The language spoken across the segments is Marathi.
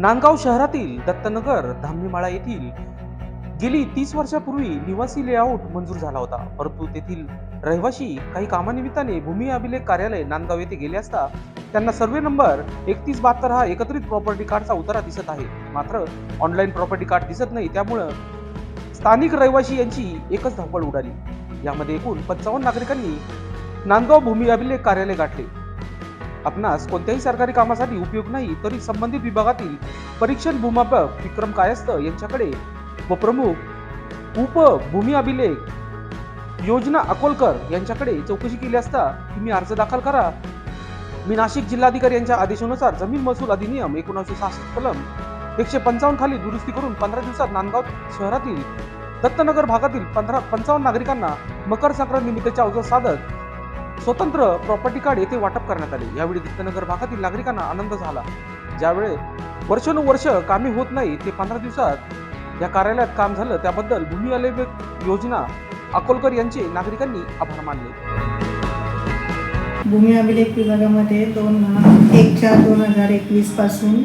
नांदगाव शहरातील दत्तनगर धामणीमाळा येथील गेली 30 वर्षापूर्वी निवासी लेआउट मंजूर झाला होता, परंतु तेथील रहिवासी काही कामानिमित्ताने भूमी अभिलेख कार्यालय नांदगाव येथे गेले असता त्यांना सर्वे नंबर 3172 हा एकत्रित प्रॉपर्टी कार्डचा उतारा दिसत आहे, मात्र ऑनलाईन प्रॉपर्टी कार्ड दिसत नाही। त्यामुळे स्थानिक रहिवासी यांची एकच धावपळ उडाली। यामध्ये एकूण 55 नागरिकांनी नांदगाव भूमी अभिलेख कार्यालय गाठले। आपणास कोणत्याही सरकारी कामासाठी उपयोग नाही तरी संबंधित विभागातील परीक्षण भूमापक विक्रम कायस्थ यांच्याकडे व प्रमुख उप भूमी अभिलेख योजना अकोलकर यांच्याकडे चौकशी केली असता तुम्ही अर्ज दाखल करा। मी नाशिक जिल्हाधिकारी यांच्या आदेशानुसार जमीन महसूल अधिनियम 1966 कलम 155 खाली दुरुस्ती करून 15 दिवसात नांदगाव शहरातील दत्तनगर भागातील 55 नागरिकांना मकर संक्रांत निमित्ताचे अवजड साधक स्वतंत्र प्रॉपर्टी कार्ड येथे वाटप करण्यात आले। यावेळी दत्तनगर भागातील नागरिकांना आनंद झाला। ज्यावेळी वर्षानुवर्ष कामे होत नाही ते 15 दिवसात या कार्यालयात काम झालं, त्याबद्दल भूमी अभिलेख योजना अकोलकर यांचे नागरिकांनी आभार मानले। भूमी अभिलेख विभागामध्ये 1/4/2021 पासून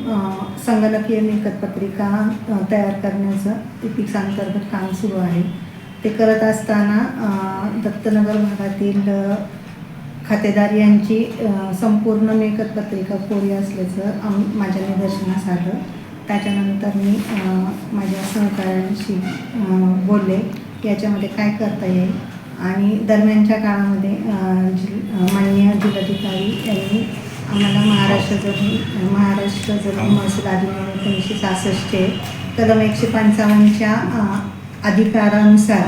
संगणकीय मिळकत पत्रिका तयार करण्याचं इपिक्स अंतर्गत काम सुरू आहे। ते करत असताना दत्तनगर भागातील खातेदार यांची संपूर्ण मिळकत पत्रिका कोरी असल्याचं माझ्या निदर्शनास आलं। त्याच्यानंतर मी माझ्या सहकाऱ्यांशी बोलले याच्यामध्ये काय करता येईल, आणि दरम्यानच्या काळामध्ये माननीय जिल्हाधिकारी यांनी आम्हाला महाराष्ट्र जमीन महसूल अधिनियम 1966 कलम 155च्या अधिकारानुसार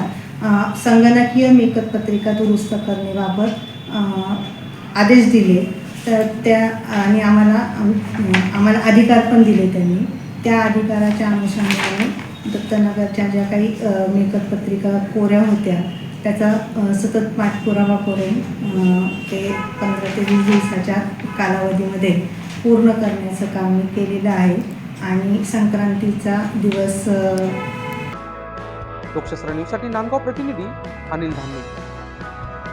संगणकीय मिळकत पत्रिका दुरुस्त करण्याबाबत आदेश दिले। तर त्या आणि आम्हाला अधिकार पण दिले त्यांनी। त्या अधिकाराच्या अनुषंगाने दत्तनगरच्या ज्या काही मिळकत पत्रिका कोऱ्या होत्या त्याचा सतत पाठपुरावा करून ते 15 ते 20 दिवसाच्या कालावधीमध्ये पूर्ण करण्याचं काम मी केलेलं आहे। आणि संक्रांतीचा दिवस लोकशास्त्र न्यूजसाठी नांदगाव प्रतिनिधी अनिल धामणे।